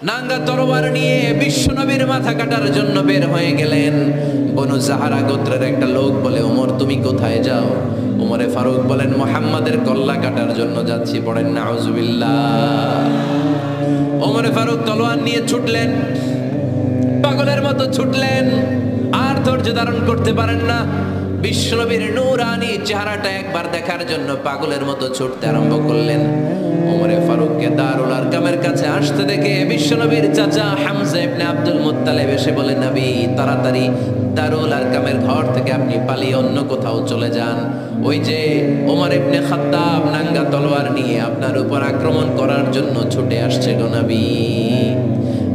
নাঙ্গা তরোয়ার নিয়ে বিশ্বনবীর মাথা কাটার জন্য বের হয়ে গেলেন। বনু জাহারা গোত্রের একটা লোক বলে, ওমর তুমি কোথায় যাও? ওমরে ফারুক বলেন, মুহাম্মাদের কল্লা কাটার জন্য যাচ্ছি। পড়েন নাউজুবিল্লাহ। ওমরে ফারুক তলোয়ার নিয়ে ছুটলেন, পাগলের মতো ছুটলেন, আর ধৈর্য ধারণ করতে পারেন না। বিশ্বনবীর নূরানি চেহারাটা একবার দেখার জন্য পাগলের মতো ছুটতে আরম্ভ করলেন। ওমরে ফারুককে দারুল আরকামের কাছে আসতে দেখে বিশ্বনবীর চাচা হামজা ইবনে আব্দুল মুত্তালিব এসে বলে, নবী তাড়াতাড়ি দারুল আরকামের ঘর থেকে আপনি পালিয়ে অন্য কোথাও চলে যান। ওই যে ওমর ইবনে খাত্তাব নাঙ্গা তলোয়ার নিয়ে আপনার উপর আক্রমণ করার জন্য ছুটে আসছে গো নবী।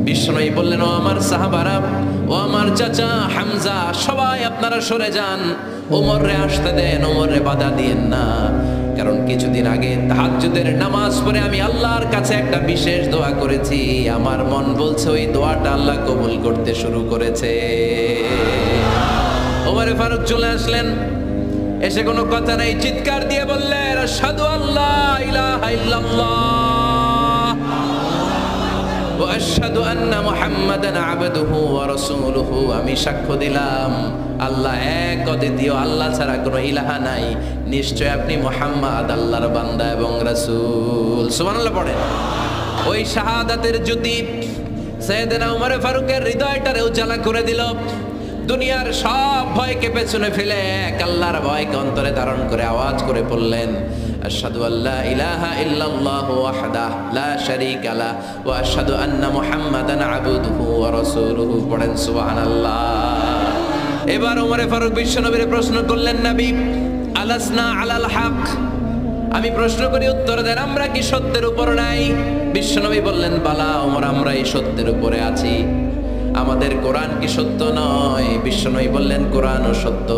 বিশ্বনবী বললেন, ও আমার সাহাবারা, ও আমার চাচা হামজা, সবাই আপনারা সরে যান, ওমররে আসতে দেন, ওমররে বাধা দিয়েন না। কারণ কিছুদিন আগে তাহাজ্জুদের নামাজ পড়ে আমি আল্লাহর কাছে একটা বিশেষ দোয়া করেছি। আমার মন বলছে ওই দোয়াটা আল্লাহ কবুল করতে শুরু করেছে। ওমরে ফারুক চলে আসলেন, এসে কোনো কথা নেই, চিৎকার দিয়ে বললেন, আশহাদু আল্লা ইলাহা ইল্লাল্লাহ ওয়া আশহাদু আন্না মুহাম্মাদান আবদুহু ওয়া রাসূলুহু। আমি সাক্ষ্য দিলাম আল্লাহ এক, অদ্বিতীয়, আল্লাহ ছাড়া কোনো ইলাহা নাই, নিশ্চয় আপনি মুহাম্মদ আল্লাহর বান্দা এবং রাসূল। সুবহানাল্লাহ পড়েন। ওই শাহাদাতের জ্যোতি সাইয়েদনা ওমর ফারুকের হৃদয়টারে উজালা করে দিল। দুনিয়ার সব ভয়কে পেছনে ফেলে এক আল্লাহর ভয়কে অন্তরে ধারণ করে আওয়াজ করে বললেন, আশহাদু আল্লা ইলাহা ইল্লাল্লাহু ওয়াহদাহু লা শারীকা লাহু ওয়া আশহাদু আন্না মুহাম্মাদান আবদুহু ওয়া রাসূলুহু। পড়েন সুবহানাল্লাহ। এবার ওমরে ফারুক বিশ্বনবীর প্রশ্ন করলেন, নবী আলাসনা আলাল হক, আমি প্রশ্ন করি উত্তর দেন, আমরা কি সত্যের উপর নাই? বিশ্বনবী বললেন, বালা ওমর, আমরা এই সত্যের উপরে আছি। আমাদের কোরআন কি সত্য নয়? বিশ্বনবী বললেন, কোরআনও সত্য।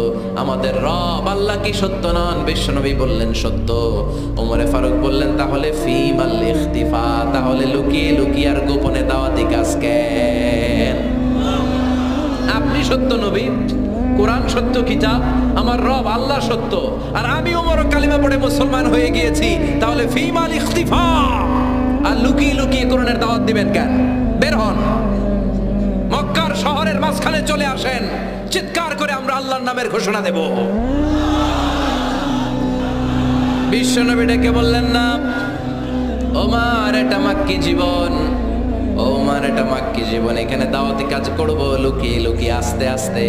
আমাদের রব আল্লাহ কি সত্য নন? বিশ্বনবী বললেন, সত্য। ওমরে ফারুক বললেন, তাহলে ফিমাল ইখতিফা, তাহলে লুকিয়ে লুকিয়ে আর গোপনে দাওয়াতি কাজ কেন? আপনি সত্য নবী, কোরআন সত্য কিতাব, আমার রব আল্লাহ সত্য, আর আমি ওমর কালিমা পড়ে মুসলমান হয়ে গিয়েছি, তাহলে ফিমাল ইখতিফা, আর লুকিয়ে লুকিয়ে কোরআনের দাওয়াত দিবেন কেন? বের হন, মক্কার শহরের মাঝখানে চলে আসেন, চিৎকার করে আমরা আল্লাহর নামের ঘোষণা দেব। বিশ্বনবী ডেকে বললেন, না ওমর, এটা মাক্কি জীবন, ওমর এটা মাক্কি জীবন, এখানে দাওয়াতি কাজ করব লুকিয়ে লুকিয়ে, আস্তে আস্তে।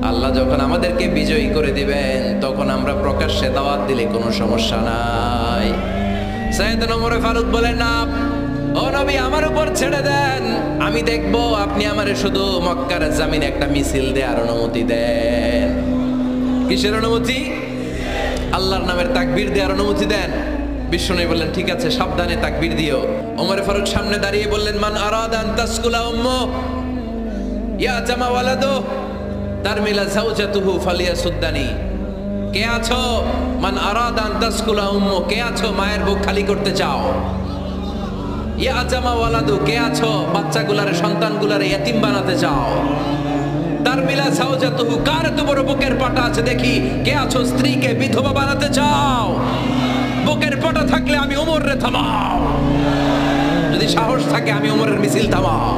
আল্লাহ যখন আমাদেরকে বিজয়ী করে দিবেন তখন আমরা প্রকাশ্যে দাওয়াত দিলে কোনো সমস্যা নাই। সাইয়েদনা ওমর ফারুক বলেন, না ও নবী, আমার উপর ছেড়ে দেন, আমি দেখব আপনি আমারে শুধু মক্কার জামিনে একটা মিছিল দেওয়ার অনুমতি দেন। কিসের অনুমতি? আল্লাহর নামের তাকবীর দেওয়ার অনুমতি দেন। বিশ্বনবী বললেন, ঠিক আছে, সাবধানে তাকবীর দিও। ওমর ফারুক সামনে দাঁড়িয়ে বললেন, মান আরাদা আন তাসকুলা উম্মু ইয়া জামা ওয়ালাদু তারমিলা যাওজাতুহু ফালিয়াসুদ্দানি। কে আছো? মান আরাদা আন তাসকুলা উম্মু, কে আছো মায়ের বুক খালি করতে চাও? ইয়া জামা ওয়ালাদু, কে আছো বাচ্চাগুলারে, সন্তানগুলারে ইয়াতিম বানাতে চাও? তারমিলা যাওজাতুহু, কার এত বড় বুকের পাটা আছে দেখি, কে আছো স্ত্রীকে বিধবা বানাতে চাও? বুকের পাটা থাকলে আমি ওমরে থামাও, যদি সাহস থাকে আমি ওমরের মিছিল থামাও।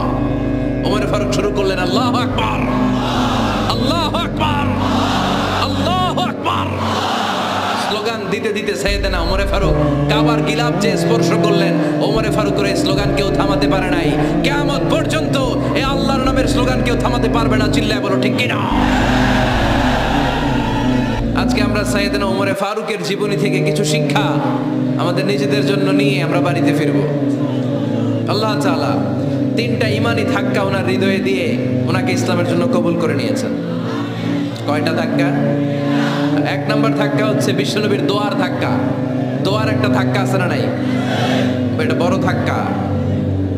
ওমর ফারুক শুরু করলেন, আল্লাহু আকবার, আল্লাহু আকবার, আল্লাহু আকবার। স্লোগান দিতে দিতে সাইয়েদনা ওমর ফারুক কাবার গিলাফ যে স্পর্শ করলেন, ওমর ফারুকের এই স্লোগান কেউ থামাতে পারে নাই। কিয়ামত পর্যন্ত এই আল্লাহর নামের স্লোগান কেউ থামাতে পারবে না। চিল্লায় বলো ঠিক কিনা? আজকে আমরা সাইয়েদনা ওমর ফারুকের জীবনী থেকে কিছু শিক্ষা আমাদের নিজেদের জন্য নিয়ে আমরা বাড়িতে ফিরবো। আল্লাহ তাআলা তিনটা ইমানি ধাক্কা ওনার হৃদয়ে দিয়ে ওনাকে ইসলামের জন্য কবুল করে নিয়েছেন। কয়টা ধাক্কা? এক নম্বর ধাক্কা হচ্ছে বিশ্বনবীর দোয়ার ধাক্কা। দোয়ার একটা ধাক্কা আছে না নাই? এটা বড় ধাক্কা,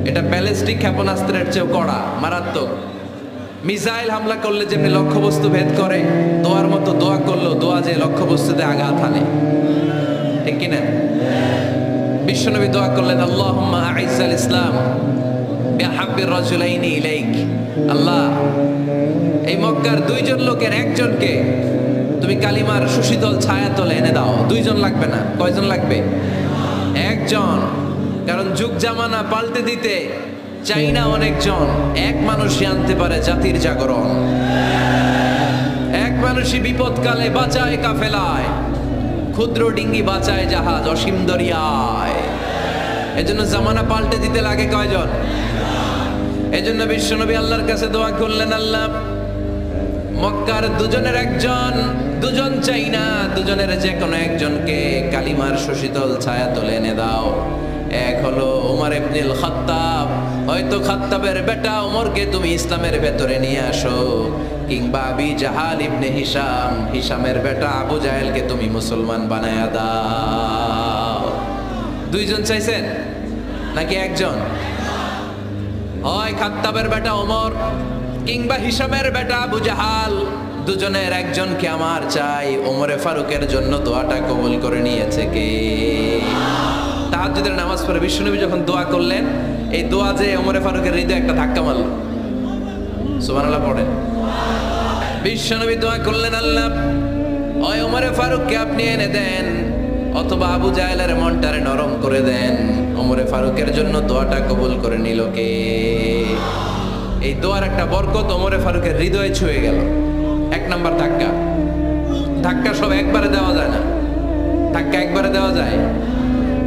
এটা ব্যালিস্টিক ক্ষেপণাস্ত্রের চেয়েও কড়া, মারাত্মক। মিসাইল হামলা করলে যেমনি লক্ষ্যবস্তু ভেদ করে, দোয়ার মতো দোয়া করলো, দোয়া যে লক্ষ্যবস্তুতে আঘাত হানে, ঠিক কিনা? বিশ্বনবী দোয়া করলেন, আল্লাহুম্মা আইজ্জাল ইসলাম বিহাব্বির রাজুলাইনি ইলাইক। আল্লাহ, এই মক্কার দুইজন লোকের একজনকে তুমি কালিমার সুশীতল ছায়াতলে এনে দাও। দুইজন লাগবে না, কয়জন লাগবে? একজন। কারণ যুগ জামানা পাল্টে দিতে চাই না অনেকজন, এক মানুষই আনতে পারে জাতির জাগরণ। এক মানুষই বিপদকালে বাঁচায় কাফেলায়, ক্ষুদ্র ডিঙ্গি বাঁচায় জাহাজ অসীম দরিয়ায়। এজন্য জামানা পাল্টে দিতে লাগে কয়জন? এজন্য বিশ্বনবী আল্লাহর কাছে দোয়া করলেন, আল্লাহ মক্কার দুজনের একজন, দুজন চাই না, দুজনের যে কোনো একজনকে কালিমার সুশীতল ছায়া তুলে এনে দাও। এক হলো ওমর ইবনুল খাত্তাব, হয়তো খাত্তাবের বেটা ওমরকে তুমি ইসলামের ভেতরে নিয়ে আসো, কিংবা আবি জাহাল ইবনে হিশাম, হিশামের বেটা আবু জাহেলকে তুমি মুসলমান বানায়া দাও। দুইজন চাইছেন নাকি একজন? হয় খাত্তাবের বেটা ওমর কিংবা হিশামের বেটা আবু জাহাল, দুজনের একজনকে আমার চাই। ওমরে ফারুকের জন্য দোয়াটা কবুল করে নিয়েছে কে? তাহাজ্জুদের নামাজ পড়ে বিশ্বনবী যখন দোয়া করলেন, এই দোয়া যে ওমরে ফারুকের হৃদয়ে একটা ধাক্কা মারল। সুবহানাল্লাহ পড়েন। বিশ্বনবী দোয়া করলেন, আল্লাহ হয় ওমরে ফারুককে আপনি এনে দেন, অথবা আবু জাহেলের মনটারে নরম করে দেন। ওমরে ফারুকের জন্য দোয়াটা কবুল করে নিল কে? এই দোয়ার একটা বরকত ওমরে ফারুকের হৃদয়ে ছুঁয়ে গেল। এক নাম্বার ধাক্কা। ধাক্কা সব একবারে দেওয়া যায় না, ধাক্কা একবারে দেওয়া যায়।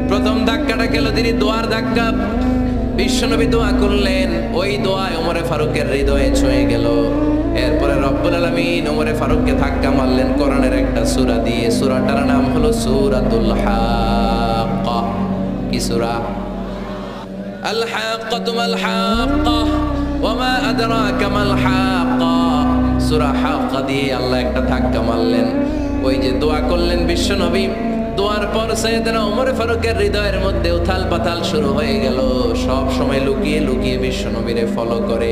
প্রথম ধাক্কাটা গেল তিনি দোয়ার ধাক্কা। বিশ্বনবী দোয়া করলেন, ওই দোয়ায় ওমরে ফারুকের হৃদয়ে ছুঁয়ে গেল। এরপরে রব্বুল আলামিন ওমরে ফারুককে ধাক্কা মারলেন কোরআনের একটা সূরা দিয়ে। সূরাটার নাম হলো সূরাতুল হাক্কা। কি সূরা? আল হাক্কাতু মাল হাক্কা ওয়া মা আদরাকা মাল হাক্কা। সূরা হাক্কা দিয়ে আল্লাহ একটা ধাক্কা মারলেন। ওই যে দোয়া করলেন বিশ্বনবী, দোয়ার পর সাইয়েদনা ওমর ফারুকের হৃদয়ের মধ্যে উথাল পাতাল শুরু হয়ে গেল। সব সময় লুকিয়ে লুকিয়ে বিশ্বনবীরে ফলো করে।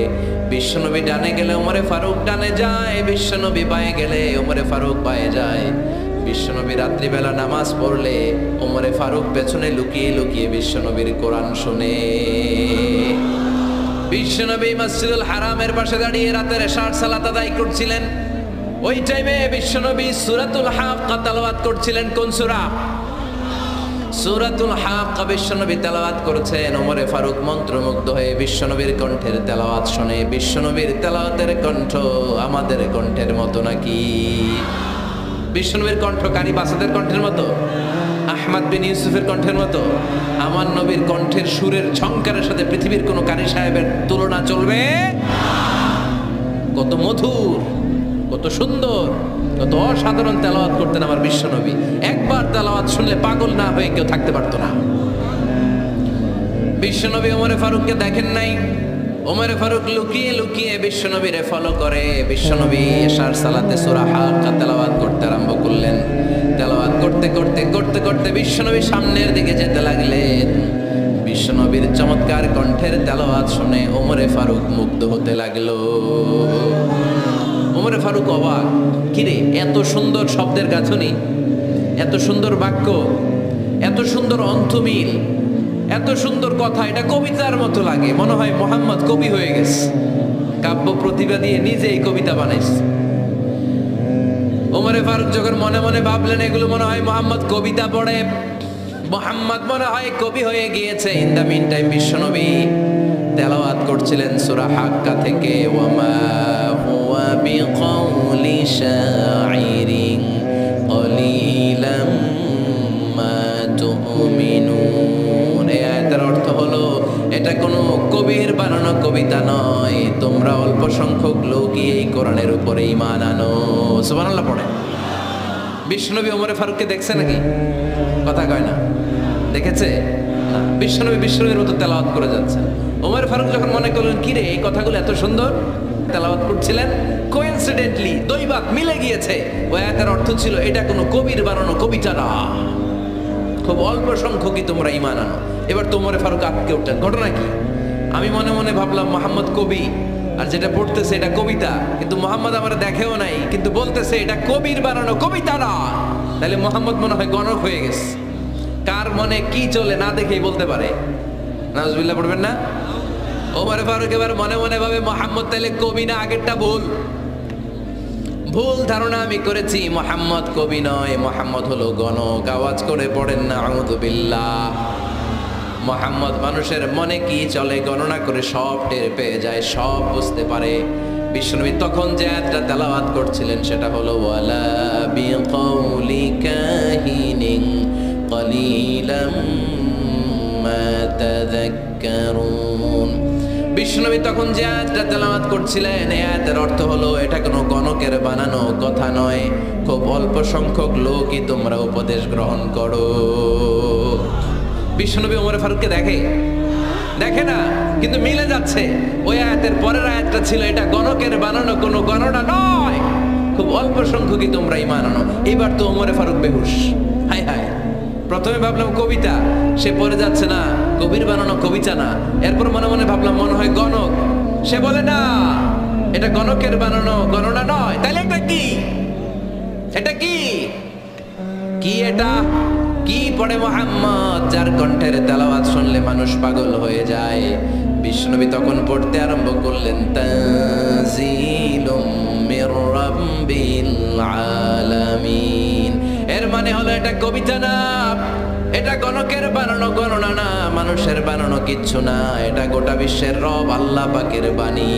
বিশ্বনবী ডানে গেলে ওমরে ফারুক ডানে যায়, বিশ্বনবী বাঁয়ে গেলে ওমরে ফারুক বাঁয়ে যায়। বিশ্বনবী রাত্রিবেলা নামাজ পড়লে ওমরে ফারুক পেছনে লুকিয়ে লুকিয়ে বিশ্বনবীর কোরআন শুনে। বিশ্বনবী মসজিদুল হারামের পাশে দাঁড়িয়ে রাতের এশার সালাত আদায় করছিলেন। ওই টাইমে বিশ্বনবী সূরাতুল হাক্কা তেলাওয়াত করছিলেন। কোন সূরা? সূরাতুল হাক্কা বিশ্বনবী তেলাওয়াত করছেন। ওমরে ফারুক মন্ত্রমুগ্ধ হয়ে বিশ্বনবীর কণ্ঠের তেলাওয়াত শুনে। বিশ্বনবীর তেলাওয়াতের কণ্ঠ আমাদের কণ্ঠের মতো নাকি? বিশ্বনবীর কণ্ঠ কারি বাসাদের কণ্ঠের মতো? আহমদ বিন ইউসুফের কণ্ঠের মতো? আমার নবীর কণ্ঠের সুরের ঝংকারের সাথে পৃথিবীর কোন কারি সাহেবের তুলনা চলবে? কত মধুর, কত সুন্দর, কত অসাধারণ তেলাওয়াত করতেন আমার বিশ্বনবী। একবার তেলাওয়াত শুনলে পাগল না হয়ে কেউ থাকতে পারতো না। বিশ্বনবী ওমরে ফারুককে দেখেন নাই। ওমরে ফারুক লুকিয়ে লুকিয়ে বিশ্বনবীরে ফলো করে। বিশ্বনবী এশার সালাতে সূরা হাক্কা তেলাওয়াত করতে আরম্ভ করলেন। তেলাওয়াত করতে করতে করতে করতে বিশ্বনবী সামনের দিকে যেতে লাগলেন। বিশ্বনবীর চমৎকার কণ্ঠের তেলাওয়াত শুনে ওমরে ফারুক মুগ্ধ হতে লাগলো। ওমরে ফারুক অবাক, কিরে এত সুন্দর শব্দের গাঁথনি, এত সুন্দর বাক্য, এত সুন্দর অন্তমিল, এত সুন্দর কথা, এটা কবিতার মতো লাগে। মনে হয় মোহাম্মদ কবি হয়ে গেছে, কাব্য প্রতিভা দিয়ে নিজেই কবিতা বানাইছে। ওমরে ফারুক যখন মনে মনে ভাবলেন এগুলো মনে হয় মোহাম্মদ কবিতা পড়ে, মোহাম্মদ মনে হয় কবি হয়ে গিয়েছে। ইন দ্য মিন টাইম বিশ্বনবী তেলাওয়াত করছিলেন সূরা হাক্কা থেকে, ওয়ামা হুয়া বিকাউলি শাইরিন কলিলাম মা তুমিনুন। এই আয়াতের অর্থ হলো এটা কোনো কবির বানানো কবিতা নয়, তোমরা অল্প সংখ্যক লোকই এই কোরআনের উপরে ঈমান আনো। সুবহানাল্লাহ পড়ে। বিশ্বনবী ওমরে ফারুককে দেখছে নাকি? কথা কয় না, দেখেছে না? বিশ্বনবীর মতো তেলাওয়াত করে যাচ্ছেন। ওমর ফারুক যখন মনে করলেন কিরে এই কথাগুলো এত সুন্দর, তেলাওয়াত করছিলেন, কোইন্সিডেন্টলি দৈবাত মিলে গিয়েছে। ওই আয়াতের অর্থ ছিল এটা কোনো কবির বানানো কবিতা না, খুব অল্প সংখ্যকই তোমরা ঈমান আনো। এবার তো ওমর ফারুক আটকে উঠলেন। ঘটনা কি? আমি মনে মনে ভাবলাম মোহাম্মদ কবি, আর যেটা পড়তেছে এটা কবিতা, কিন্তু মোহাম্মদ আমার দেখেও নাই, কিন্তু বলতেছে এটা কবির বানানো কবিতা না। তাহলে মোহাম্মদ মনে হয় গণক হয়ে গেছে। কার মনে কি চলে না দেখেই বলতে পারে। নাউজুবিল্লাহ পড়বেন না? ওমর ফারুক এবার মনে মনে ভাবে মোহাম্মদ তাহলে কবি না, আগেরটা ভুল, ভুল ধারণা আমি করেছি। মোহাম্মদ কবি নয়, মোহাম্মদ হলো গণক। আওয়াজ করে পড়েন না আউযু বিল্লাহ। মুহাম্মদ মানুষের মনে কি চলে গণনা করে সব টের পেয়ে যায়, সব বুঝতে পারে। বিশ্বনবী তখন যে আয়াতটা তেলাওয়াত করছিলেন সেটা হলো ওয়ালা বিকাউলি কাহিনিন কলিলাম মা তাযাক্কারুন। বিশ্বনবী তখন যে আয়াতটা তেলাওয়াত করছিলেন এই আয়াতের অর্থ হলো এটা কোনো গণকের বানানো কথা নয়, খুব অল্প সংখ্যক লোকই তোমরা উপদেশ গ্রহণ করো। বিশ্বনবী ওমর ফারুককে দেখে না, কিন্তু মিলে যাচ্ছে। ওই আয়াতের পরের আয়াতটা ছিল এটা গণকের বানানো কোনো গণনা নয়, খুব অল্প সংখ্যকই তোমরা ঈমান আনো। এবার তো ওমর ফারুক বেহুশ। হায় হায়, প্রথমে ভাবলাম কবিতা, সে পড়ে যাচ্ছে না কবির বানানো কবিতা না। এরপর মনে মনে ভাবলাম মনে হয় গণক, সে বলে না এটা গণকের বানানো গণনা নয়। তাহলে এটা কি? এটা কি কি এটা কি পড়ে মুহাম্মদ, যার কণ্ঠের তেলাওয়াত শুনলে মানুষ পাগল হয়ে যায়। বিশ্বনবী তখন পড়তে আরম্ভ করলেন তানজিলুম মির রাব্বিল আলামিন। এর মানে হলো এটা কবিতা না, এটা গণকের বানানো গণনা না, মানুষের বানানো কিচ্ছু না, এটা গোটা বিশ্বের রব আল্লাহ পাকের বাণী।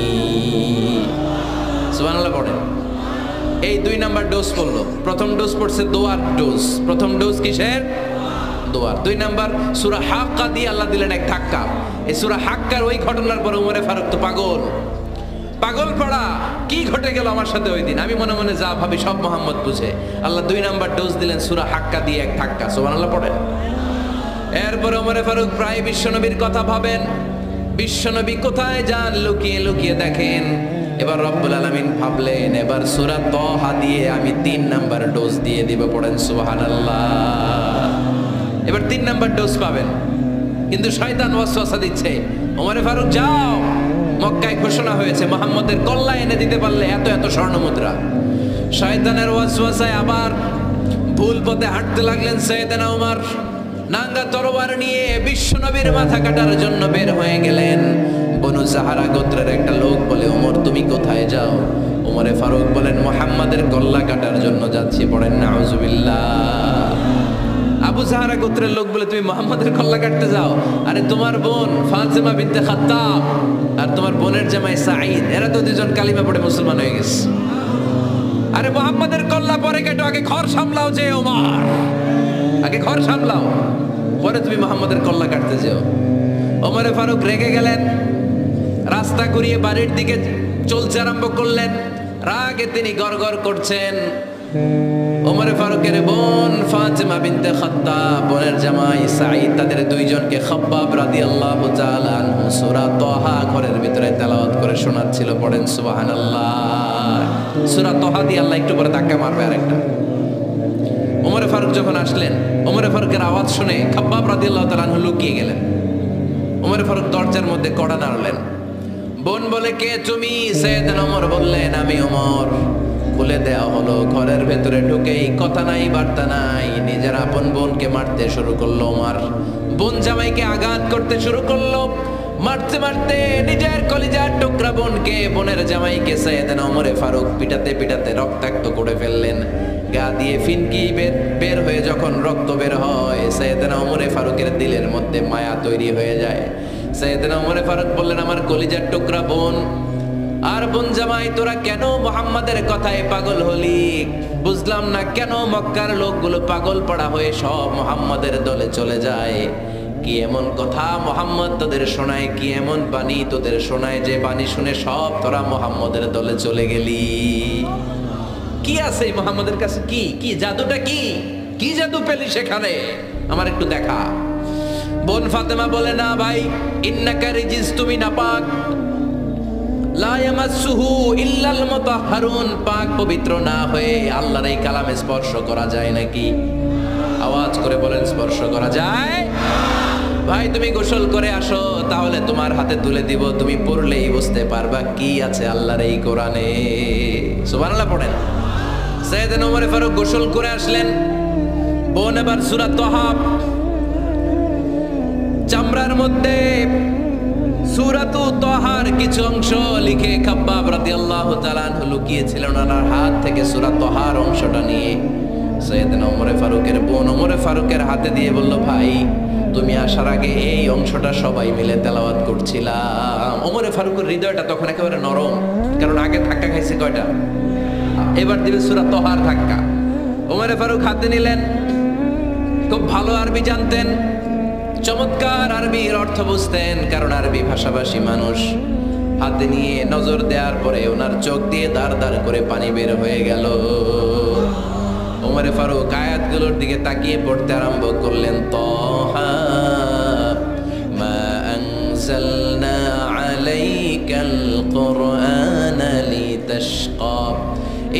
সুবহানাল্লাহ পড়েন। এই 2 নাম্বার ডোজ পড়লো। প্রথম ডোজ পড়ছে দোয়ার ডোজ। প্রথম ডোজ কিসের? দোয়ার। 2 নাম্বার সূরা হাক্কা দিয়ে আল্লাহ দিলেন এক ধাক্কা। এই সূরা হাক্কার ওই ঘটনার পর ওমর ফারুক তো পাগল পড়া, কি ঘটে গেল আমার সাথে ওই দিন, আমি মনে মনে যা ভাবি সব মোহাম্মদ বুঝে। আল্লাহ 2 নাম্বার ডোজ দিলেন সূরা হাক্কা দিয়ে এক ধাক্কা। সুবহানাল্লাহ পড়েন। এরপর ওমর ফারুক প্রায় বিশ্বনবীর কথা ভাবেন, বিশ্বনবী কোথায় যান লুকিয়ে লুকিয়ে দেখেন। এবার রব্বুল আলামিন ভাবলেন এবার সূরা তাহা দিয়ে আমি 3 নাম্বার ডোজ দিয়ে দিব। পড়েন সুবহানাল্লাহ। এবার 3 নাম্বার ডোজ পাবেন, কিন্তু শয়তান ওয়াসওয়াসা দিচ্ছে, ওমর ফারুক যাও, মক্কায় ঘোষণা হয়েছে মুহাম্মদের কল্লা এনে দিতে পারলে এত এত স্বর্ণ মুদ্রা। শয়তানের ওয়াসওয়াসায় আবার ভুল পথে হাঁটতে লাগলেন সাইয়েদনা ওমর। নাঙ্গা তরবার নিয়ে বিশ্বনবীর মাথা কাটার জন্য বের হয়ে গেলেন। বনু জাহারা গোত্রের একটা লোক বলে ওমর তুমি কোথায় যাও? ওমরে ফারুক বলেন মুহাম্মাদের কল্লা কাটার জন্য যাচ্ছি। পড়েন নাউজুবিল্লাহ। আবু জাহারা গোত্রের লোক বলে তুমি মুহাম্মাদের কল্লা কাটতে যাও? আরে তোমার বোন ফাতেমা বিনতে খাত্তাব আর তোমার বোনের জামাই সাঈদ, এরা তো দুজন কালিমা পড়ে মুসলমান হয়ে গেছে। আরে মুহাম্মাদের কল্লা পরে কেটো, আগে ঘর সামলাও। যে ওমর আগে ঘর সামলাও, পরে তুমি মুহাম্মাদের কল্লা কাটতে যাও। ওমরে ফারুক রেগে গেলেন, রাস্তা ঘুরিয়ে বাড়ির দিকে চলতে আরম্ভ করলেন। রাগে তিনি গড়গড় করছেন। ওমরে ফারুকের বোন ফাতেমা বিনতে খাত্তাব, বোনের জামাই সাঈদ, তাদের 2 জনকে খাব্বাব রাদিয়াল্লাহু তাআলা আনহু সূরা তাহা ঘরের ভিতরে তেলাওয়াত করে শোনাচ্ছিল। পড়েন সুবহানাল্লাহ। সূরা তাহা দিয়ে আল্লাহ একটু পরে ধাক্কা মারবে আরেকটা। ওমরে ফারুক যখন আসলেন, ওমরে ফারুকের আওয়াজ শুনে খাব্বাব রাদিয়াল্লাহু তাআলা আনহু লুকিয়ে গেলেন। ওমরে ফারুক দরজার মধ্যে কড়া নাড়লেন। বোন বলে কে তুমি? সাইয়েদনা ওমর বললেন আমি ওমর। খুলে দেওয়া হলো। ঘরের ভেতরে ঢুকেই কথা নাই বার্তা নাই, নিজের আপন বোনকে মারতে শুরু করলো ওমর। বোন জামাইকে আঘাত করতে শুরু করলো। মারতে মারতে নিজের কলিজার টুকরা বোনকে, বোনের জামাইকে সাইয়েদনা ওমরে ফারুক পিটাতে পিটাতে রক্তাক্ত করে ফেললেন। গা দিয়ে ফিনকি বের হয়ে যখন রক্ত বের হয়, সাইয়েদনা ওমরে ফারুকের দিলের মধ্যে মায়া তৈরি হয়ে যায়। সাইয়েদনা ওমরে ফারুক বললেন আমার কলিজার টুকরা বোন আর বোন জামাই, তোরা কেন মুহাম্মাদের কথায় পাগল হলি? বুঝলাম না কেন মক্কার লোকগুলো পাগল পড়া হয়ে সব মুহাম্মাদের দলে চলে যায়। কি এমন কথা মুহাম্মদ তোদের শোনায়, কি এমন বাণী তোদের শোনায় যে বাণী শুনে সব তোরা মুহাম্মাদের দলে চলে গেলি? কি আছে মুহাম্মাদের কাছে? কি জাদুটা? কি জাদু পেলি সেখানে? আমার একটু দেখা। বোন ফাতেমা বলে না ভাই, ইন্নাকা রিজিস, তুমি নাপাক। লা ইয়ামাসসুহু ইল্লাল মুতাহহারুন, পাক পবিত্র না হয়ে আল্লাহর এই কালামে স্পর্শ করা যায় নাকি? আওয়াজ করে বলেন স্পর্শ করা যায়? ভাই তুমি গোসল করে আসো, তাহলে তোমার হাতে তুলে দিব, তুমি পড়লেই বুঝতে পারবা কি আছে আল্লাহর এই কোরআনে। সুবহানাল্লাহ পড়েন। সাইয়েদনা ওমর ফারুক গোসল করে আসলেন। বোন এবার সূরা তাহা চামড়ার মধ্যে সূরাতু তাহার কিছু অংশ লিখে খাব্বাব রাদিয়াল্লাহু তাআলা আনহু লুকিয়েছিলেন ওনার হাত থেকে। সূরা তাহার অংশটা নিয়ে সাইয়েদনা ওমর ফারুকের বোন ওমর ফারুকের হাতে দিয়ে বলল ভাই তুমি আসার আগে এই অংশটা সবাই মিলে তেলাওয়াত করছিলাম। ওমরে ফারুকের হৃদয়টা তখন একেবারে নরম, কারণ আগে ধাক্কা খাইছে কয়টা, এবার দিবে সূরা তহার ধাক্কা। ওমরে ফারুক হাতে নিলেন, খুব ভালো আরবি জানতেন, চমৎকার আরবির অর্থ বুঝতেন, কারণ আরবি ভাষাভাষী মানুষ। হাতে নিয়ে নজর দেওয়ার পরে ওনার চোখ দিয়ে দাঁড় দাঁড় করে পানি বের হয়ে গেল। ওমরে ফারুক আয়াতগুলোর দিকে তাকিয়ে পড়তে আরম্ভ করলেন। তাহা মা আনজালনা আলাইকাল কুরআনা লিতাশকা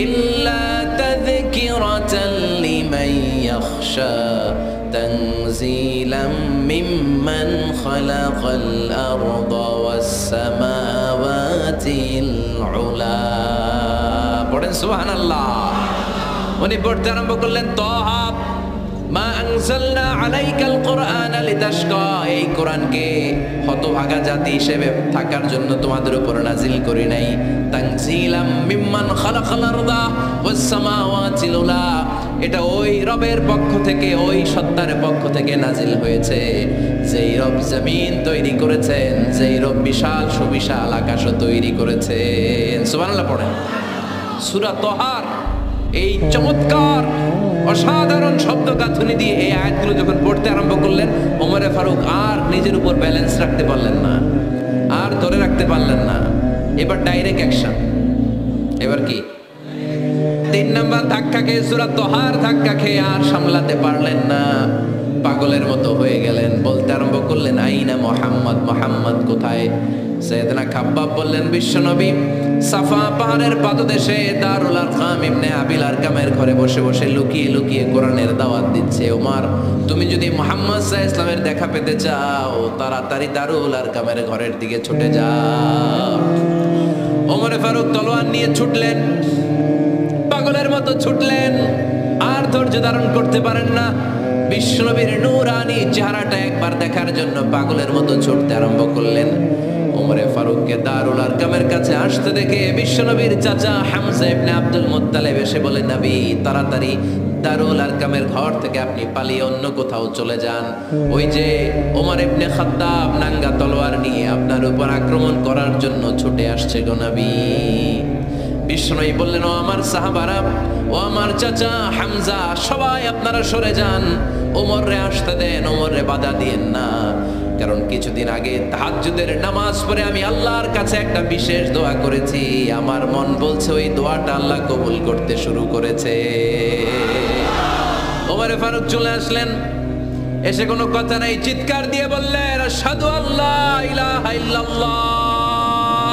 ইল্লা তাযকিরাতাল লিমান ইয়াখশা তানজিলাম মিম্মান খালাকাল আরদা ওয়াস সামাওয়াতিল উলা। পড়েন সুবহানাল্লাহ। উনি পড়তে আরম্ভ করলেন, তাহা মা আনজালনা আলাইকাল কুরআনা লিতাশকা, এই কোরআনকে হতভাগা জাতি হিসেবে থাকার জন্য তোমাদের উপর নাজিল করি নাই। তানজিলাম মিম্মান খালাকাল আরদা ওয়াস সামাওয়াতিল উলা, এটা ওই রবের পক্ষ থেকে, ওই সত্তার পক্ষ থেকে নাজিল হয়েছে, যেই রব জমিন তৈরি করেছেন, যেই রব বিশাল সুবিশাল আকাশও তৈরি করেছেন। সুবহানাল্লাহ পড়েন। সূরা তহার এই চমৎকার অসাধারণ শব্দ গাঁথুনি দিয়ে এই আয়াতগুলো যখন পড়তে আরম্ভ করলেন, ওমরে ফারুক আর নিজের উপর ব্যালেন্স রাখতে পারলেন না, আর ধরে রাখতে পারলেন না। এবার ডাইরেক্ট অ্যাকশন। এবার কি 3 নাম্বার ধাক্কা খেয়ে, সূরা তহার ধাক্কা খেয়ে আর সামলাতে পারলেন না, পাগলের মতো হয়ে গেলেন। বলতে আরম্ভ করলেন, আইনা মুহাম্মদ, মুহাম্মদ কোথায়? সাইয়েদনা খাব্বাব বললেন, বিশ্বনবী সাফা পাহাড়ের পাদদেশে দারুল আরকাম ইবনে আবিল আরকামের ঘরে বসে বসে লুকিয়ে লুকিয়ে কোরআনের দাওয়াত দিচ্ছে। ওমর, তুমি যদি মুহাম্মদ সাল্লাল্লাহু আলাইহি ওয়াসাল্লামের দেখা পেতে চাও, তাড়াতাড়ি দারুল আরকামের ঘরের দিকে ছুটে যাও। ওমরে ফারুক তলোয়ার নিয়ে ছুটলেন, পাগলের মতো ছুটলেন, আর ধৈর্য ধারণ করতে পারেন না। বিশ্বনবীর নূরানি চেহারাটা একবার দেখার জন্য পাগলের মতো ছুটতে আরম্ভ করলেন। ওমরে ফারুককে দারুল আরকামের কাছে আসতে দেখে বিশ্বনবীর চাচা হামজা ইবনে আব্দুল মুত্তালিব এসে বলে, নবী তাড়াতাড়ি দারুল আরকামের ঘর থেকে আপনি পালিয়ে অন্য কোথাও চলে যান। ওই যে ওমর ইবনে খাত্তাব নাঙ্গা তলোয়ার নিয়ে আপনার উপর আক্রমণ করার জন্য ছুটে আসছে গো নবী। বিশ্বনবী বললেন, ও আমার সাহাবারা, ও আমার চাচা হামজা, সবাই আপনারা সরে যান, ওমরে আসতে দেন, ওমরে বাধা দিয়েন না। কারণ কিছুদিন আগে তাহাজ্জুদের নামাজ পড়ে আমি আল্লাহর কাছে একটা বিশেষ দোয়া করেছি, আমার মন বলছে ওই দোয়াটা আল্লাহ কবুল করতে শুরু করেছে। ওমরে ফারুক চলে আসলেন, এসে কোনো কথা নাই, চিৎকার দিয়ে বললেন, আশহাদু আল্লা ইলাহা ইল্লাল্লাহ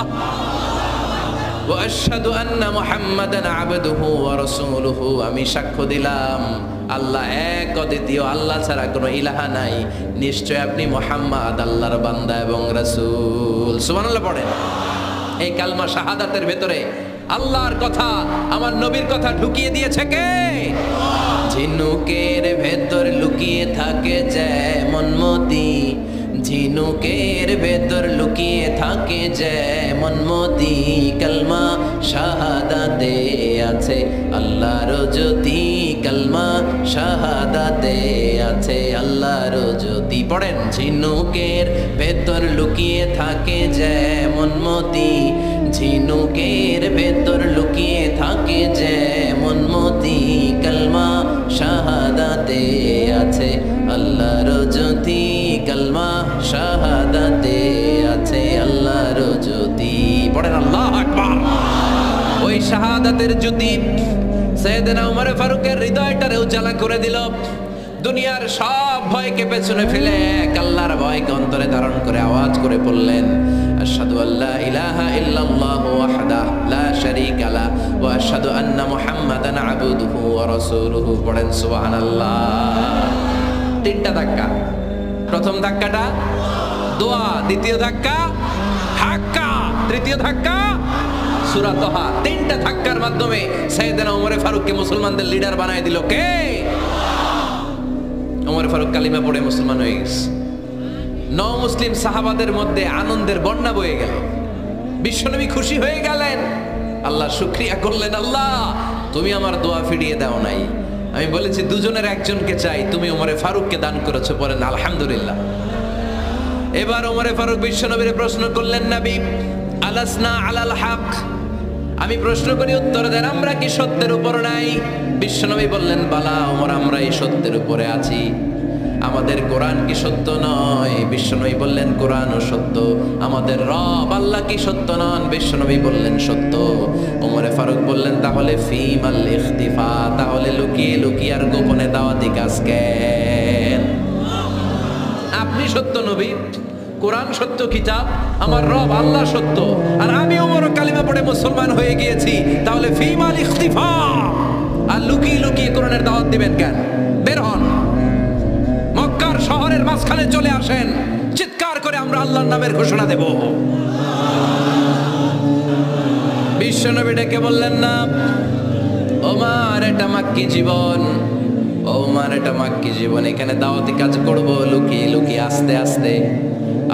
ওয়া আশহাদু আন্না মুহাম্মাদান আবদুহু ওয়া রাসূলুহু, আমি সাক্ষ্য দিলাম আল্লাহ এক, অদ্বিতীয়, আল্লাহ ছাড়া কোনো ইলাহা নাই, নিশ্চয় আপনি মুহাম্মদ আল্লাহর বান্দা এবং রাসূল। সুবহানাল্লাহ পড়েন। এই কালমা শাহাদাতের ভেতরে আল্লাহর কথা, আমার নবীর কথা ঢুকিয়ে দিয়েছে কে? ঝিনুকের ভেতর লুকিয়ে থাকে যেমন মতি, ঝিনুকের ভেতর লুকিয়ে থাকে যেমন মতি, কালমা শাহাদাতে আছে আল্লাহর জ্যোতি, কালমা শাহাদাতে আছে আল্লাহর জ্যোতি। পড়েন, ঝিনুকের ভেতর লুকিয়ে থাকে যেমন মতি, ঝিনুকের ভেতর লুকিয়ে থাকে যেমন মতি, কালমা শাহাদাতে আছে আল্লাহর জ্যোতি, কালমা শাহাদাতে আছে আল্লাহর জ্যোতি। পড়েন আল্লাহু আকবার। ওই শাহাদাতের জ্যোতি সাইয়েদনা ওমর ফারুকের হৃদয়টারে উজালা করে দিল। দুনিয়ার সব ভয়কে পেছনে ফেলে এক আল্লাহর ভয়কে অন্তরে ধারণ করে আওয়াজ করে বললেন, আশহাদু আল্লা ইলাহা ইল্লাল্লাহু ওয়াহদাহু লা শারীকা লাহু ওয়া আশহাদু আন্না মুহাম্মাদান আবদুহু ওয়া রাসূলুহু। পড়েন সুবহানাল্লাহ। 3টা ধাক্কা। প্রথম ধাক্কাটা দোয়া, দ্বিতীয় ধাক্কা হাক্কা, তৃতীয় ধাক্কা সূরা তাহা। 3টা ধাক্কার মাধ্যমে সাইয়েদনা ওমর ফারুককে মুসলমানদের লিডার বানায় দিল কে? ওমর ফারুক কালিমা পড়ে মুসলমান হয়ে গেছে। মুসলিম সাহাবাদের মধ্যে আনন্দের বন্যা বয়ে গেল। বিশ্বনবী খুশি হয়ে গেলেন, আল্লাহ শুকরিয়া করলেন, আল্লাহ তুমি আমার দোয়া ফিরিয়ে দাও নাই, আমি বলেছি দুজনের একজনকে চাই, তুমি ওমরে ফারুককে দান করেছো, বলেন আলহামদুলিল্লাহ। এবার ওমরে ফারুক বিশ্বনবীর প্রশ্ন করলেন, নবী আলাসনা আলাল হক, আমি প্রশ্ন করি উত্তর দেন, আমরা কি সত্যের উপর নাই? বিশ্বনবী বললেন, বালা ওমর, আমরা এই সত্যের উপরে আছি। আমাদের কোরআন কি সত্য নয়? বিশ্বনবী বললেন, কোরআনও সত্য। আমাদের রব আল্লাহ কি সত্য নন? বিশ্বনবী বললেন, সত্য। ওমরে ফারুক বললেন, তাহলে ফিমাল ইখতিফা, তাহলে লুকিয়ে লুকিয়ে আর গোপনে দাওয়াতি কাজ কেন? আপনি সত্য নবী, কোরআন সত্য কিতাব, আমার রব আল্লাহ সত্য, আর আমি ওমর কালিমা পড়ে মুসলমান হয়ে গিয়েছি, তাহলে ফিমাল ইখতিফা, আর লুকিয়ে লুকিয়ে কোরআনের দাওয়াত দিবেন কেন? বের হন, মক্কার শহরের মাঝখানে চলে আসেন, চিৎকার করে আমরা আল্লাহর নামের ঘোষণা দেব। বিশ্বনবী ডেকে বললেন, না ওমর, এটা মাক্কি জীবন, ওমর এটা মাক্কি জীবন, এখানে দাওয়াতি কাজ করব লুকিয়ে লুকিয়ে আস্তে আস্তে।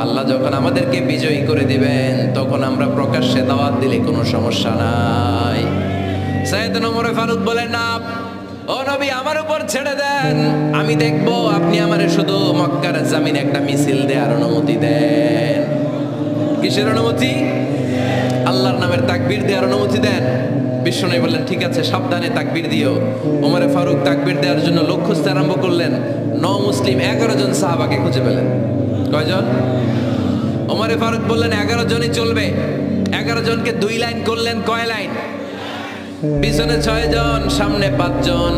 আল্লাহ যখন আমাদেরকে বিজয়ী করে দিবেন, তখন আমরা প্রকাশ্যে দাওয়াত দিলে কোনো সমস্যা নাই। সাইয়েদনা ওমর ফারুক বলেন, না ও নবী, আমার উপর ছেড়ে দেন, আমি দেখবো আপনি আমারে শুধু মক্কার জামিনে একটা মিছিল দেওয়ার অনুমতি দেন। কিসের অনুমতি? আল্লাহর নামের তাকবীর দেওয়ার অনুমতি দেন। বিশ্বনবী বললেন, ঠিক আছে, সাবধানে তাকবীর দিও। ওমরে ফারুক তাকবীর দেওয়ার জন্য লোক খুঁজতে আরম্ভ করলেন। মুসলিম 11 জন সাহাবাকে খুঁজে পেলেন। কয়জন? ওমরে ফারুক বললেন, 11 জনই চলবে। 11 জনকে 2 লাইন করলেন। কয় লাইন? পিছনে 6 জন, সামনে 5 জন।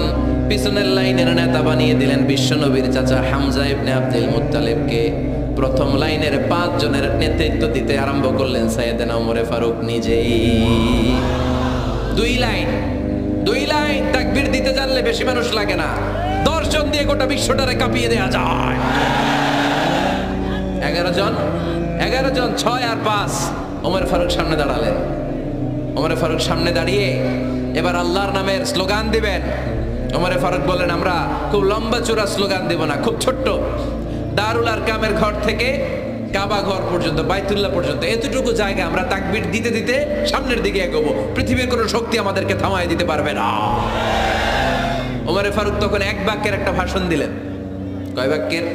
পিছনের লাইনের নেতা বানিয়ে দিলেন বিশ্বনবীর চাচা হামজা ইবনে আব্দুল মুত্তালিবকে। প্রথম লাইনের 5 জনের নেতৃত্ব দিতে আরম্ভ করলেন সাইয়েদনা ওমরে ফারুক নিজেই। 2 লাইন তাকবীর দিতে জানলে বেশি মানুষ লাগে না, 10 জন দিয়ে গোটা বিশ্বটারে কাঁপিয়ে দেওয়া যায়। 11 জন, 6 আর 5। ওমর ফারুক সামনে দাঁড়ালেন। ওমরে ফারুক সামনে দাঁড়িয়ে এবার আল্লাহর নামের স্লোগান দিবেন। ওমরে ফারুক বললেন, আমরা খুব লম্বা চূড়া স্লোগান দেব না, খুব ছোট্ট। দারুল আরকামের ঘর থেকে কাবা ঘর পর্যন্ত, বাইতুল্লাহ পর্যন্ত, এতটুকু জায়গা আমরা তাকবীর দিতে দিতে সামনের দিকে এগোবো। পৃথিবীর কোনো শক্তি আমাদেরকে থামায় দিতে পারবে না। ওমরে ফারুক তখন 1 বাক্যের একটা ভাষণ দিলেন। কয় বাক্যের?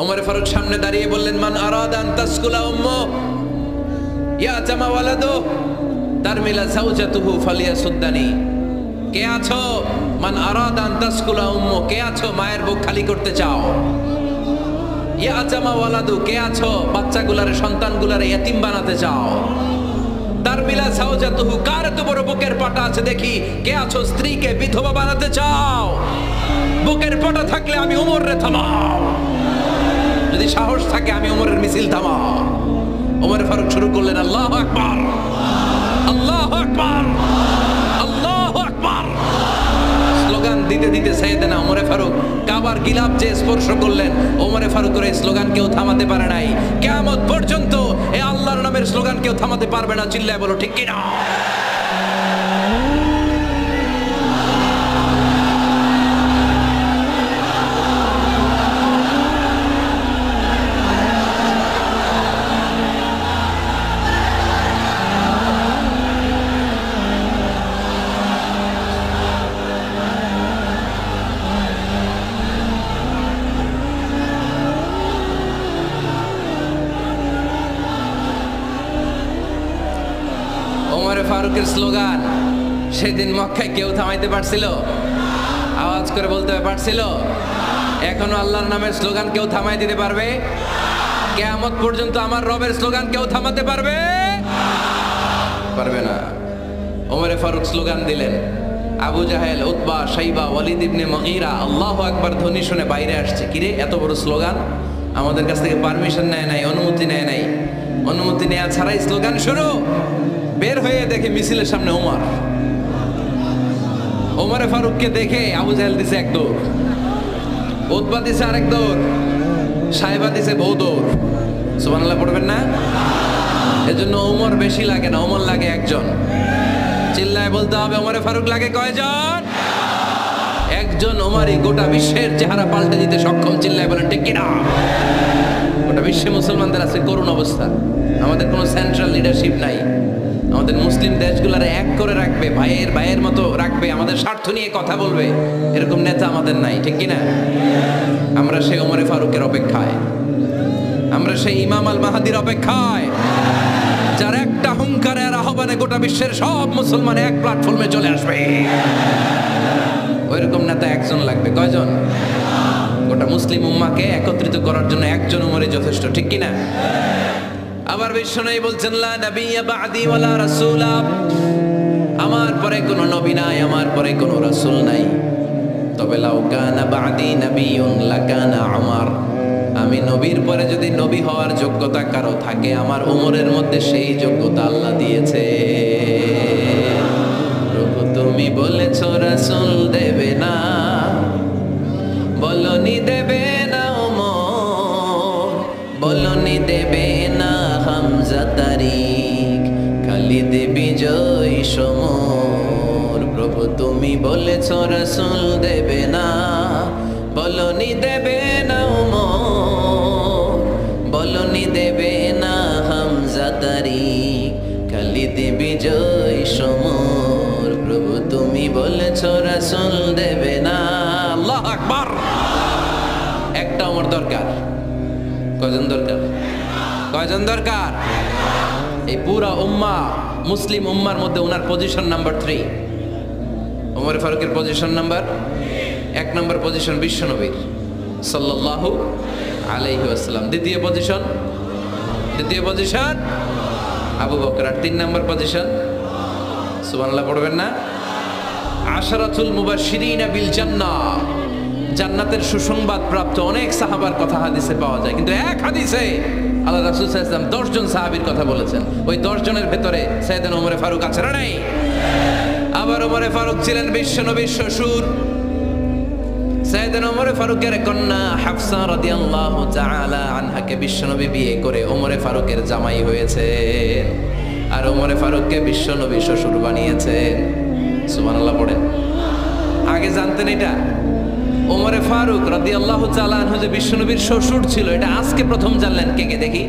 ওমরে ফারুক সামনে দাঁড়িয়ে বললেন, মান আরাদা আন তাসকুলা উম্মু ইয়াতামা ওয়ালাদু তারমিলা যাওজাতুহু ফালিয়াসুদ্দানি। কে আছো? মান আরাদা আন তাসকুলা উম্মু, কে আছো মায়ের বুক খালি করতে চাও? ইয়াতামা ওয়ালাদু, কে আছো বাচ্চাগুলারে, সন্তানগুলারে ইতিম বানাতে চাও? তারমিলা যাওজাতুহু, কার এত বড় বুকের পাটা আছে দেখি, কে আছো স্ত্রীকে বিধবা বানাতে চাও? বুকের পাটা থাকলে আমি ওমরে থামাও, যদি সাহস থাকে আমি ওমরের মিছিল থামাও। ওমর ফারুক শুরু করলেন, আল্লাহু আকবার, আল্লাহু আকবার, আল্লাহু আকবার। স্লোগান দিতে দিতে সাইয়েদনা ওমরে ফারুক কাবার গিলাফ যে স্পর্শ করলেন, ওমরে ফারুকের এই স্লোগান কেউ থামাতে পারে নাই। কিয়ামত পর্যন্ত এই আল্লাহর নামের স্লোগান কেউ থামাতে পারবে না। চিল্লায় বলো ঠিক কিনা? ফারুকের স্লোগান সেদিন মক্কায় কেউ থামাইতে পারছিল? আওয়াজ করে বলতে পারছিল? এখনো আল্লাহর নামের স্লোগান কেউ থামাই দিতে পারবে? কিয়ামত পর্যন্ত আমার রবের স্লোগান কেউ থামাতে পারবে? পারবে না। ওমরে ফারুক স্লোগান দিলেন। আবু জাহেল, উতবা, শাইবা, ওয়ালিদ ইবনে মুগীরা আল্লাহু আকবার ধ্বনি শুনে বাইরে আসছে। কিরে, এত বড় স্লোগান, আমাদের কাছ থেকে পারমিশন নেয় নাই, অনুমতি নেয় নাই। অনুমতি নেওয়া ছাড়াই স্লোগান শুরু। বের হয়ে দেখে মিছিলের সামনে ওমর। ওমরে ফারুককে দেখে আবু জাহেল দিছে 1 দৌড়, উতবা দিছে আরেক দৌড়, সাইবা দিছে বহু দৌড়। সুবহানাল্লাহ পড়বেন না? এজন্য ওমর বেশি লাগে না, ওমর লাগে 1 জন। চিল্লায় বলতে হবে, ওমরে ফারুক লাগে কয়জন? 1 জন। ওমরই গোটা বিশ্বের চেহারা পাল্টে দিতে সক্ষম। চিল্লায় বলেন ঠিক কিনা? গোটা বিশ্বে মুসলমানদের আছে করুণ অবস্থা। আমাদের কোনো সেন্ট্রাল লিডারশিপ নাই, আমাদের মুসলিম দেশগুলোর এক করে রাখবে, ভাইয়ের ভাইয়ের মতো রাখবে, আমাদের স্বার্থ নিয়ে কথা বলবে, এরকম নেতা আমাদের নাই, ঠিক কিনা? আমরা সেই ওমরে ফারুকের অপেক্ষায়, আমরা সেই ইমাম আল মাহাদির অপেক্ষায়, যার একটা হুঙ্কারের আহ্বানে গোটা বিশ্বের সব মুসলমান এক প্ল্যাটফর্মে চলে আসবে। ওইরকম নেতা একজন লাগবে। কয়জন? গোটা মুসলিম উম্মাকে একত্রিত করার জন্য একজন উমরই যথেষ্ট, ঠিক কিনা? আবার বিশ্বনবী বলছেন, লা নাবিয়্যা বা'দি ওয়ালা রাসূলা, আমার পরে কোনো নবী নাই, আমার পরে কোনো রাসূল নাই। তবে লাউ কানা বা'দি নাবিয়্যুন লাকানা উমর, আমি নবীর পরে যদি নবী হওয়ার যোগ্যতা কারো থাকে, আমার উমরের মধ্যে সেই যোগ্যতা আল্লাহ দিয়েছে। প্রভু তুমি বলেছো রাসূল দেবে না, বলনি দেবে না ওমর, বলনি দেবে না হামজা তারিক, খালিদ বিজয় সমর। প্রভু তুমি বলেছো রাসূল দেবে না, বলনি দেবে না ওমর, বলনি দেবে না হামজা তারিক, খালিদ বিজয় সমর। প্রভু তুমি বলেছো রাসূল দেবে না। আল্লাহু আকবার। একটা ওমর দরকার। কয়জন দরকার? কয়জন দরকার? এই পুরা উম্মাহ, মুসলিম উম্মার মধ্যে ওনার পজিশন নাম্বার 3। ওমর ফারুকের পজিশন নাম্বার 1 নম্বর পজিশন বিশ্বনবীর সাল্লাল্লাহু আলাইহি ওয়াসাল্লাম। দ্বিতীয় পজিশন আবু বকর। আর 3 নম্বর পজিশন, সুবহানাল্লাহ পড়বেন না? আশারাতুল মুবাশশিরিনা বিল জান্নাহ, জান্নাতের সুসংবাদ প্রাপ্ত অনেক সাহাবার কথা হাদিসে পাওয়া যায়, কিন্তু এক হাদিসে আল্লাহ রাসূল সাল্লাল্লাহু আলাইহি ওয়াসাল্লাম 10 জন সাহাবীর কথা বলেছেন। ওই 10 জনের ভেতরে সাইয়েদনা ওমর ফারুক আছে না নাই? আবার ওমর ফারুক ছিলেন বিশ্বনবীর শ্বশুর। সাইয়েদনা ওমর ফারুকের কন্যা হাফসা রাদিয়াল্লাহু তাআলা আনহাকে বিশ্বনবী বিয়ে করে ওমর ফারুকের জামাই হয়েছেন, আর ওমর ফারুককে বিশ্বনবী শ্বশুর বানিয়েছেন। সুবহানাল্লাহ পড়েন। আগে জানতেন এটা? ওমর ফারুক রাদিয়াল্লাহু তাআলা আনহু যে বিশ্বনবীর শ্বশুর ছিল, এটা আজকে প্রথম জানলেন। কে কে দেখি?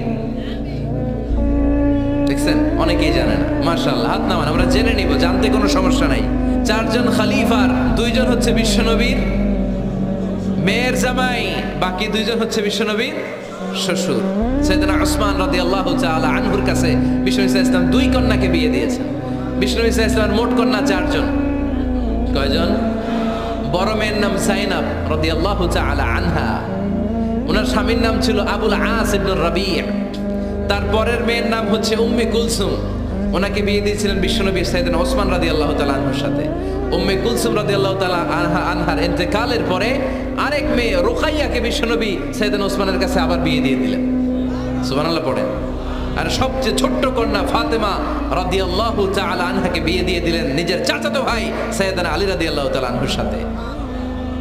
দেখছেন? অনেকেই জানে না। মাশাআল্লাহ, হাত নামান, আমরা জেনে নিব, জানতে কোনো সমস্যা নাই। 4 জন খলিফার 2 জন হচ্ছে বিশ্বনবীর মেয়ের জামাই, বাকি 2 জন হচ্ছে বিশ্বনবীর শ্বশুর। সাইয়েদনা উসমান রাদিয়াল্লাহু তাআলা আনহুর কাছে বিশ্বনবী সাল্লাল্লাহু আলাইহি ওয়াসাল্লাম 2 কন্যাকে বিয়ে দিয়েছেন। বিশ্বনবী সাল্লাল্লাহু আলাইহি ওয়াসাল্লামের মোট কন্যা 4 জন। কয়জন? বড় মেয়ের নাম যায়েনব রাদিয়াল্লাহু তাআলা আনহা, ওনার স্বামীর নাম ছিল আবুল আস ইবনে রাবি'। তারপরের মেয়ের নাম হচ্ছে উম্মে কুলসুম, ওনাকে বিয়ে দিয়েছিলেন বিশ্বনবী সাইয়েদনা ওসমান রাদিয়াল্লাহু তাআলা আনহুর সাথে। উম্মে কুলসুম রাদিয়াল্লাহু তাআলা আনহার ইন্তেকালের পরে আরেক মেয়ে রুকাইয়াকে বিশ্বনবী সাইয়েদনা ওসমানের কাছে আবার বিয়ে দিয়ে দিলেন। সুবহানাল্লাহ পড়েন। আর সবচেয়ে ছোট্ট কন্যা ফাতেমা রাদিয়াল্লাহু তাআলা আনহাকে বিয়ে দিয়ে দিলেন নিজের চাচাতো ভাই সাইয়েদনা আলী রাদিয়াল্লাহু তাআলা আনহুর সাথে।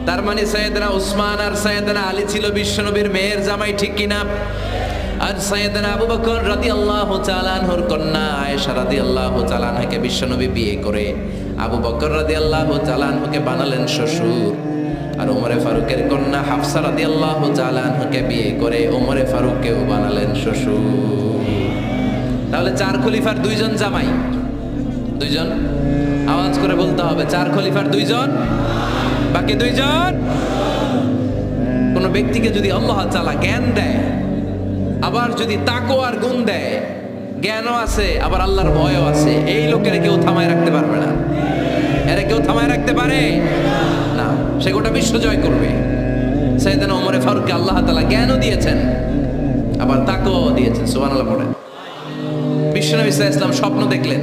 তার মানে সাইয়েদনা উসমান আর সাইয়েদনা আলী ছিল বিশ্বনবীর মেয়ের জামাই, ঠিক কিনা? আর সাইয়েদনা আবু বকর রাদিয়াল্লাহু তাআলা আনহুর কন্যা আয়েশা রাদিয়াল্লাহু তাআলা আনহাকে বিশ্বনবী বিয়ে করে আবু বকর রাদিয়াল্লাহু তাআলা আনহুকে বানালেন শ্বশুর। আর ওমর ফারুকের কন্যা হাফসা রাদিয়াল্লাহু তাআলা আনহাকে বিয়ে করে ওমর ফারুককেও বানালেন শ্বশুর। তাহলে 4 খলিফার 2 জন জামাই। 2 জন, আওয়াজ করে বলতে হবে, 4 খলিফার 2 জন, বাকি 2 জন। কোন ব্যক্তিকে যদি আল্লাহ তাআলা জ্ঞান দেয়, আবার যদি তাকওয়ার গুণ দেয়, জ্ঞানও আছে আবার আল্লাহর ভয়ও আছে, এই লোকের কেউ থামায় রাখতে পারবে না। এরা কেউ থামায় রাখতে পারে না, সে গোটা বিশ্ব জয় করবে। সাইয়েদনা ওমর ফারুককে আল্লাহ তাআলা জ্ঞানও দিয়েছেন, আবার তাকওয়াও দিয়েছেন। সুবহানাল্লাহ পড়েন। বিশ্বনবী সাল্লাল্লাহু আলাইহি ওয়াসাল্লাম স্বপ্ন দেখলেন,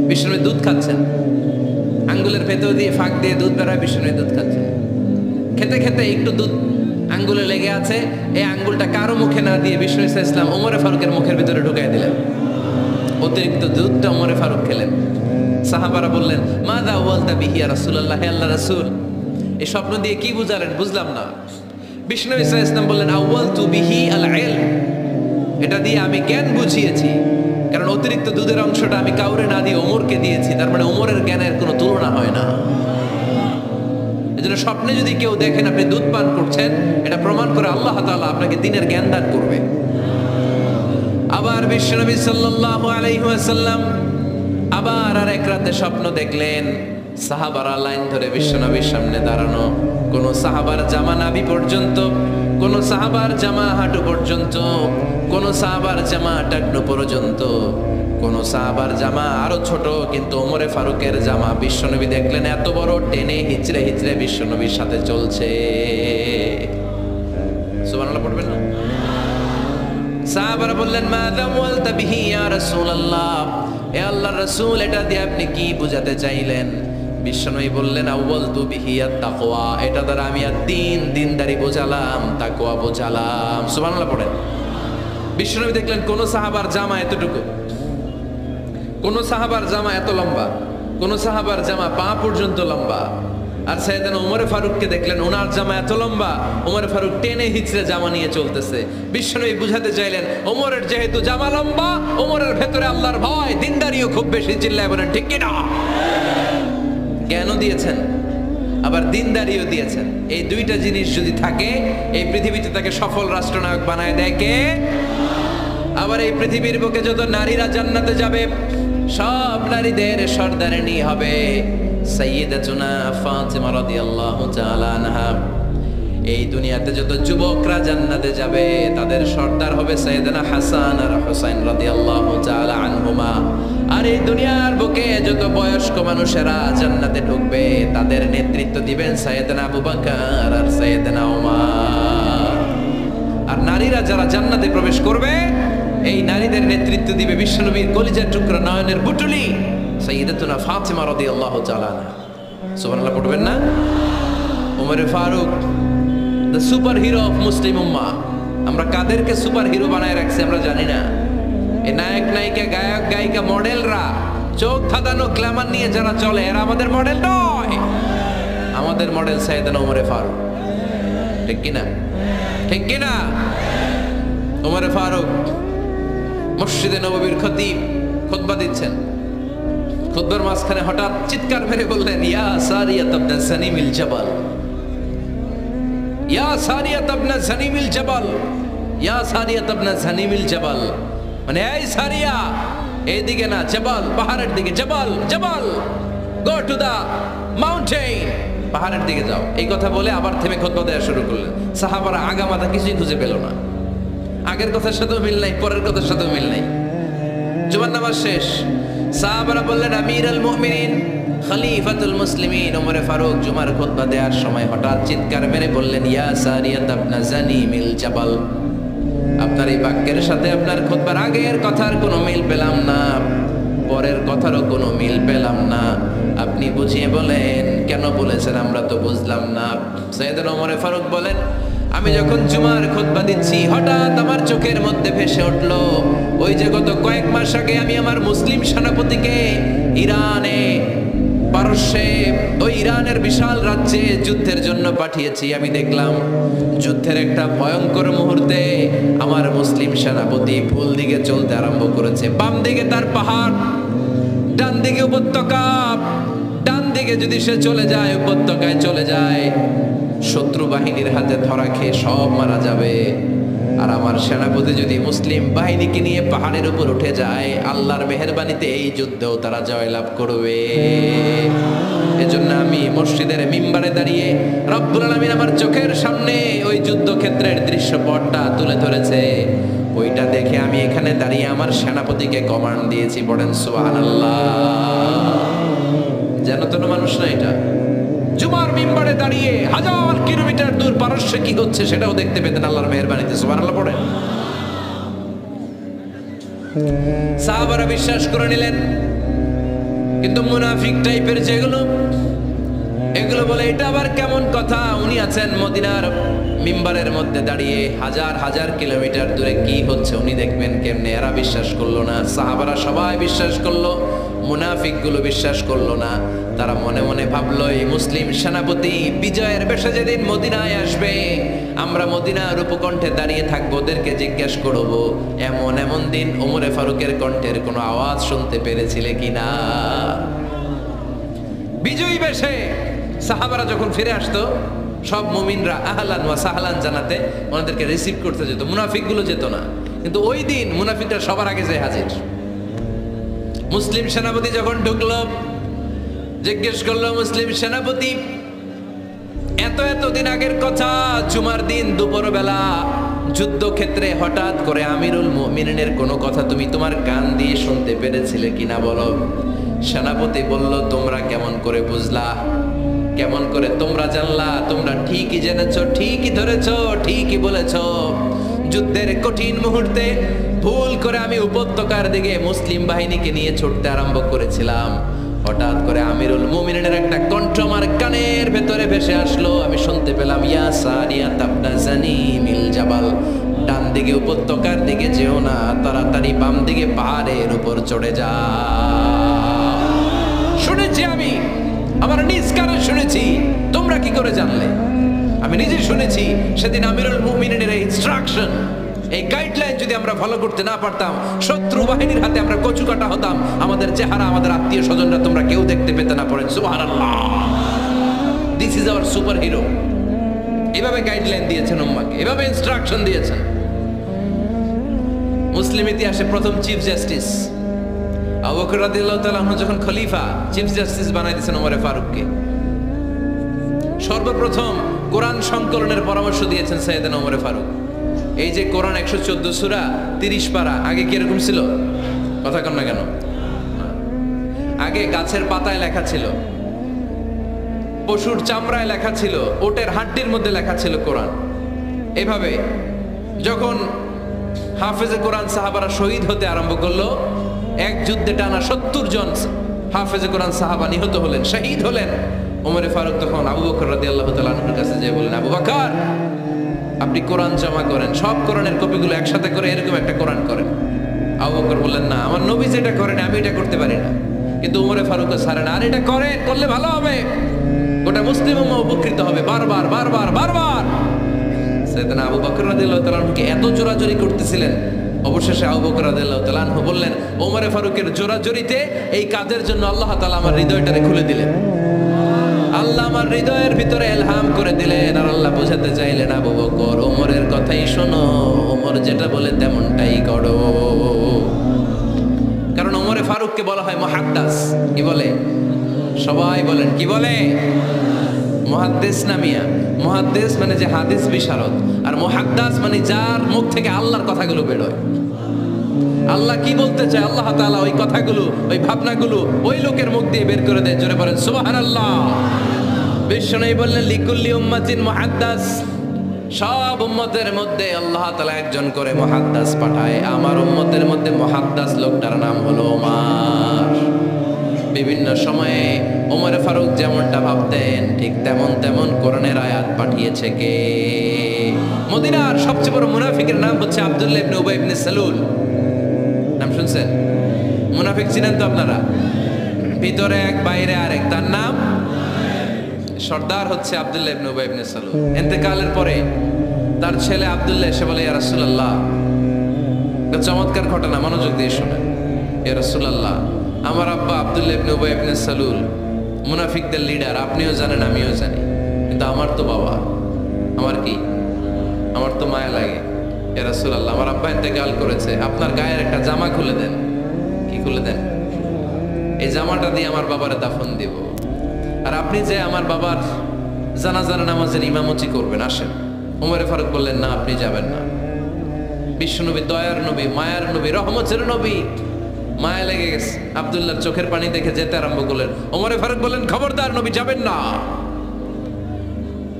বিশ্বনবী দুধ খাচ্ছেন, আঙ্গুলের ভেতর দিয়ে ফাঁক দিয়ে দুধ বেরোয়, বিশ্বনবী দুধ খাচ্ছেন। খেতে খেতে একটু দুধ আঙ্গুলে লেগে আছে, এই আঙ্গুলটা কারো মুখে না দিয়ে বিশ্বনবী সাল্লাল্লাহু আলাইহি ওয়াসাল্লাম ওমর ফারুকের মুখের ভিতরে ঢুকাই দিলেন। অতিরিক্ত দুধটা ওমর ফারুক খেলেন। সাহাবারা বললেন, মাযা ওয়ালতা বিহি ইয়া রাসূলুল্লাহ, হে আল্লাহর রাসূল, এই স্বপ্ন দিয়ে কি বুঝালেন? বুঝলাম না। বিশ্বনবী সাল্লাল্লাহু আলাইহি ওয়াসাল্লাম বললেন, আওয়ালতু বিহি আল ইলম, এটা দিয়ে আমি জ্ঞান বুঝিয়েছি, কারণ অতিরিক্ত দুধের অংশটা আমি কাউরে না দিয়ে ওমরকে দিয়েছি, তার মানে ওমরের জ্ঞানের কোনো তুলনা হয় না। এজন্য স্বপ্নে যদি কেউ দেখেন আপনি দুধ পান করছেন, এটা প্রমাণ করে আল্লাহ তাআলা আপনাকে দ্বীনের জ্ঞান দান করবে। আবার বিশ্বনবী সাল্লাল্লাহু আলাইহি ওয়াসাল্লাম আবার আর এক রাতে স্বপ্ন দেখলেন সাহাবারা লাইন ধরে বিশ্বনবীর সামনে দাঁড়ানো, কোন সাহাবার জামা নাভি পর্যন্ত, কোন সাহাবার জামা হাঁটু পর্যন্ত, কোন সাহাবার জামা টাকনু পর্যন্ত, কোন সাহাবার জামা আরো ছোট, কিন্তু ওমরে ফারুকের জামা বিশ্বনবী দেখলেন এত বড়, টেনে হিচড়ে হিচড়ে বিশ্বনবীর সাথে চলছে। সুবহানাল্লাহ পড়বেন না? সাহাবারা বললেন মাযা ওয়ালতা বিহি ইয়া রাসূলুল্লাহ, এ আল্লাহর রাসূল এটা দিয়ে আপনি কি বুঝাতে চাইলেন? বিশ্বনবী বললেন আউয়ালতু বিহি আত-তাকওয়া, এটা দ্বারা আমি দিনদারি বোঝালাম, তাকওয়া বোঝালাম। সুবহানাল্লাহ পড়েন। বিশ্বনবী দেখলেন কোন সাহাবার জামা এতটুকু, কোন সাহাবার জামা এত লম্বা, কোন সাহাবার জামা পা পর্যন্ত লম্বা। আর সাইয়েদনা ওমরে ফারুককে দেখলেন ওনার জামা এত লম্বা, ওমরে ফারুক টেনে হিচড়ে জামা নিয়ে চলতেছে। বিশ্বনবী বুঝাতে চাইলেন ওমরের যেহেতু জামা লম্বা, ওমরের ভেতরে আল্লাহর ভয়, দিনদারিও খুব বেশি। চিল্লায় বলেন ঠিক কি না? জ্ঞানও দিয়েছেন, আবার দিনদারিও দিয়েছেন। এই দুইটা জিনিস যদি থাকে, এই পৃথিবীতে তাকে সফল রাষ্ট্রনায়ক বানায় দেয় কে? আবার এই পৃথিবীর বুকে যত নারীরা জান্নাতে যাবে, সব নারীদের সর্দারিনী হবে সাইয়্যিদাতুনা ফাতিমা রাদিয়াল্লাহু তাআলা আনহা। এই দুনিয়াতে যত যুবকরা জান্নাতে যাবে, তাদের সর্দার হবে সাইয়েদনা হাসান আর হুসাইন রাদিয়াল্লাহু তাআলা আনহুমা। আর এই দুনিয়ার বুকে যত বয়স্ক মানুষেরা জান্নাতে ঢুকবে, তাদের নেতৃত্ব দিবেন সাইয়েদনা আবু বকর আর সাইয়েদনা ওমর। আর নারীরা যারা জান্নাতে প্রবেশ করবে, এই নারীদের নেতৃত্ব দিবে বিশ্বনবীর কলিজার টুকরা নয়নের বুটুলি সাইয়্যিদাতুনা ফাতিমা রাদিয়াল্লাহু তাআলা আনহা। সুবহানাল্লাহ পড়বেন না? ওমরে ফারুক, the super hero of Muslim উম্মাহ। আমরা কাদেরকে সুপার হিরো বানায় রাখছি আমরা জানি না। এই নায়ক নায়িকা, গায়ক গায়িকা, মডেলরা, চোখ ধাঁধানো গ্ল্যামার নিয়ে যারা চলে, এরা আমাদের মডেল নয়। আমাদের মডেল সাইয়েদনা ওমরে ফারুক। ঠিক কিনা? ঠিক কিনা? ওমরে ফারুক মসজিদে নববীর খতিব খুতবা দিচ্ছেন। খুতবার মাঝখানে হঠাৎ চিৎকার মেরে বললেন ইয়া সারিয়াত ইবনে সানিমিল জাবাল, ইয়া সারিয়াত ইবনে সানিমিল জাবাল, ইয়া সারিয়াত ইবনে সানিমিল জাবাল। মানে এই সারিয়া, এইদিকে না, জাবাল পাহাড়ের দিকে, জাবাল জাবাল, গো টু দা মাউন্টেন, পাহাড়ের দিকে যাও। এই কথা বলে আবার থেমে খুতবা দেওয়া শুরু করলেন। সাহাবারা আগামাথা কিছুই খুঁজে পেল না। আগের কথার সাথেও মিল নাই, পরের কথার সাথেও মিল নাই। জুমার নামাজ শেষ। সাহাবারা বললেন আমিরুল মুমিনিন, খলিফাতুল মুসলিমিন ওমরে ফারুক জুমার খুতবা দেওয়ার সময় হঠাৎ চিৎকার মেরে বললেন ইয়া সারিয়াত ইবনে সানিমিল জাবাল। আপনার এই বাক্যের সাথে আপনার খুতবার আগের কথার কোনো মিল পেলাম না, পরের কথারও কোনো মিল পেলাম না। আপনি বুঝিয়ে বলেন কেন বলেছেন, আমরা তো বুঝলাম না। সাইয়েদনা ওমরে ফারুক বলেন আমি যখন জুমার খুতবা দিচ্ছি, হঠাৎ আমার চোখের মধ্যে ভেসে উঠলো ওই যে গত কয়েক মাস আগে আমি আমার মুসলিম সেনাপতিকে ইরানে, পারস্যে, ওই ইরানের বিশাল রাজ্যে যুদ্ধের জন্য পাঠিয়েছি। আমি দেখলাম যুদ্ধের একটা ভয়ঙ্কর মুহূর্তে আমার মুসলিম সেনাপতি ভুল দিকে চলতে আরম্ভ করেছে। বাম দিকে তার পাহাড়, ডান দিকে উপত্যকা। ডান দিকে যদি সে চলে যায়, উপত্যকায় চলে যায়, শত্রু বাহিনীর হাতে ধরা খেয়ে সব মারা যাবে। আর আমার সেনাপতি যদি মুসলিম বাহিনীকে নিয়ে পাহাড়ের উপর উঠে যায়, আল্লাহর মেহেরবানিতে এই যুদ্ধেও তারা জয়লাভ করবে। এজন্য আমি মসজিদের মিম্বারে দাঁড়িয়ে রব্বুল আলামিন আমার চোখের সামনে ওই যুদ্ধক্ষেত্রের দৃশ্যপটটা তুলে ধরেছে, ওইটা দেখে আমি এখানে দাঁড়িয়ে আমার সেনাপতিকে কমান্ড দিয়েছি। পড়েন সুবহানাল্লাহ। যেন তেন মানুষ না এটা। জুমার মিম্বারে দাঁড়িয়ে হাজার কিলোমিটার দূর পারস্যে কি হচ্ছে সেটাও দেখতে পেতেন আল্লাহর মেহেরবানিতে। সুবহানাল্লাহ পড়েন। সাহাবারা বিশ্বাস করে নিলেন, কিন্তু মুনাফিক টাইপের যেগুলো, এগুলো বলে এটা আবার কেমন কথা, উনি আছেন মদিনার মিম্বারের মধ্যে দাঁড়িয়ে, হাজার হাজার কিলোমিটার দূরে কি হচ্ছে উনি দেখবেন কেমনে। এরা বিশ্বাস করলো না। সাহাবারা সবাই বিশ্বাস করলো, মুনাফিক গুলো বিশ্বাস করলো না। তারা মনে মনে ভাবলো এই মুসলিম সেনাপতি বিজয়ের বেশে যেদিন মদিনায় আসবে, আমরা মদিনার উপকণ্ঠে দাঁড়িয়ে থাকবো, ওদেরকে জিজ্ঞেস করবো এমন এমন দিন ওমরে ফারুকের কণ্ঠের কোনো আওয়াজ শুনতে পেরেছিলে কিনা। বিজয়ী বেশে সাহাবারা যখন ফিরে আসতো, সব মুমিনরা আহলান ওয়া সাহলান জানাতে ওনাদেরকে রিসিভ করতে যেত, মুনাফিক গুলো যেত না। কিন্তু ওই দিন মুনাফিকরা সবার আগে যায় হাজির। মুসলিম সেনাপতি যখন ঢুকলো, জিজ্ঞেস করলো, মুসলিম সেনাপতি এতদিন আগের কথা, জুমার দিন দুপুরবেলা যুদ্ধক্ষেত্রে হঠাৎ করে আমিরুল মুমিনিনের কোনো কথা তুমি তোমার কান দিয়ে শুনতে পেরেছিলে কিনা বলো। সেনাপতি বলল, তোমরা কেমন করে বুঝলা, কেমন করে তোমরা জানলা? তোমরা ঠিকই জেনেছো, ঠিকই ধরেছো, ঠিকই বলেছো। যুদ্ধের কঠিন মুহূর্তে ভুল করে আমি উপত্যকার দিকে মুসলিম বাহিনীকে নিয়ে ছুটতে আরম্ভ করেছিলাম। হঠাৎ করে আমিরুল মুমিনিনের একটা কণ্ঠ আমার কানের ভেতরে ভেসে আসলো। আমি শুনতে পেলাম, ইয়া সারিয়া তাবনা জানিমিল জাবাল, ডান দিকে উপত্যকার দিকে যেও না, তাড়াতাড়ি বাম দিকে পাহাড়ের উপর চড়ে যা। শুনেছি আমি, আমার নিজ কানে শুনেছি। তোমরা কি করে জানলে? আমি নিজে শুনেছি। সেদিন আমিরুল মুমিনিনের এই ইনস্ট্রাকশন, এই গাইডলাইন যদি আমরা ফলো করতে না পারতাম, শত্রু বাহিনীর হাতে আমরা কচুকাটা হতাম। আমাদের চেহারা, আমাদের আত্মীয় স্বজনরা তোমরা কেউ দেখতে পেতে না। পড়েন সুবহানাল্লাহ। This is our super hero. এভাবে গাইডলাইন দিয়েছেন উম্মাহকে, এভাবে ইনস্ট্রাকশন দিয়েছেন। মুসলিম ইতিহাসে প্রথম চিফ জাস্টিস আবু বকর রাদিয়াল্লাহু তাআলা আনহু যখন খলিফা, চিফ জাস্টিস বানাই দিয়েছেন ওমর ফারুককে। সর্বপ্রথম কোরআন সংকলনের পরামর্শ দিয়েছেন সাইয়েদনা ওমর ফারুক। এই যে কোরআন 114 সূরা 30 পারা, আগে কিরকম ছিল? কথা কন না কেন? আগে গাছের পাতায় লেখা ছিল, পশুর চামড়ায় লেখা ছিল, ওটের হাড্ডির মধ্যে লেখা ছিল কোরআন। এভাবে যখন হাফেজে কোরআন সাহাবারা শহীদ হতে আরম্ভ করলো, এক যুদ্ধে টানা 70 জন হাফেজে কোরআন সাহাবা নিহত হলেন, শহীদ হলেন। ওমর ফারুক তখন আবু বকর রাদিয়াল্লাহু তাআলা আনহুর কাছে যেয়ে বললেন, আবু বকর, আপনি কোরআন জমা করেন, সব কোরআনের কপিগুলো একসাথে করে এরকম একটা কোরআন করেন। আবু বকর বললেন, না, আমার নবী যেটা করেন আমি এটা করতে পারি না। কিন্তু ওমর ফারুক ছাড়েন, আর এটা করেন, করলে ভালো হবে, গোটা মুসলিম উম্মাহ উপকৃত হবে। বারবার বারবার বারবার সাইয়েদনা আবু বকর রাদিয়াল্লাহু তাআলা আনহুকে এত জোরাজোরি করতেছিলেন, অবশেষে আবু বকর রাদিয়াল্লাহু তাআলা আনহু বললেন, ওমর ফারুকের জোরাজোরিতে এই কাজের জন্য আল্লাহ তাআলা আমার হৃদয়টারে খুলে দিলেন। আল্লাহ আমার হৃদয়ের ভিতরে ইলহাম করে দিলেন। আর আল্লাহ বোঝাতে চাইলেন, আবু বকর, ওমরের কথাই শোনো, ওমর যেটা বলে তেমনটাই করো। কারণ ওমরে ফারুককে বলা হয় মুহাদ্দিস। কি বলে? সবাই বলেন, কি বলে? মুহাদ্দিস না মিয়া? মুহাদ্দিস মানে যে হাদিস বিশারদ, আর মুহাদ্দিস মানে যার মুখ থেকে আল্লাহর কথাগুলো বেরোয়। আল্লাহ কি বলতে চায়, আল্লাহ তাআলা ওই কথাগুলো, ওই ভাবনাগুলো ওই লোকের মুখ দিয়ে বের করে দেয়। জোরে বলেন সুবহানাল্লাহ। বিশ্বনবী বললেন, লিকুল্লি উম্মাতিন মুহাদ্দিস, সব উম্মতের মধ্যে আল্লাহ তাআলা একজন করে মুহাদ্দিস পাঠায়। আমার উম্মতের মধ্যে মুহাদ্দিস লোকটার নাম হলো ওমর। বিভিন্ন সময়ে ওমর ফারুক যেমনটা ভাবতেন, ঠিক তেমন কোরআনের আয়াত পাঠিয়েছে কে? মদিনার সবচেয়ে বড় মুনাফিকের নাম হচ্ছে আব্দুল্লাহ ইবনে উবাই ইবনে সালুল। নাম শুনছেন? মুনাফিক চিনেন তো আপনারা? ভিতরে এক, বাইরে আরেক। তার নাম সর্দার হচ্ছে আব্দুল্লাহ ইবনে উবাই ইবনে সালুল। ইন্তেকালের পরে তার ছেলে আব্দুল্লাহ এসে বলে, ইয়া রাসূলুল্লাহ, একটা চমৎকার ঘটনা, মনোযোগ দিয়ে শুনেন। ইয়া রাসূলুল্লাহ, আমার আব্বা আব্দুল্লাহ ইবনে উবাই ইবনে সালুল মুনাফিকদের লিডার, আপনিও জানেন আমিও জানি, কিন্তু আমার তো বাবা, আমার কি, আমার তো মায়া লাগে। ইয়া রাসূলুল্লাহ, আমার আব্বা ইন্তেকাল করেছে, আপনার গায়ের একটা জামা খুলে দেন। কি খুলে দেন? এই জামাটা দিয়ে আমার বাবারে দাফন দিব, আর আপনি যে আমার বাবার জানাজার নামাজের ইমামতি করবেন, আসেন। ওমর ফারুক বললেন, না, আপনি যাবেন না। বিশ্বনবী দয়ার নবী, মায়ার নবী, রহমতের নবী, মায়া লেগে গেছে, আব্দুল্লাহর চোখের পানি দেখে যেতে আরম্ভ করলেন। ওমর ফারুক বললেন, খবরদার, নবী যাবেন না।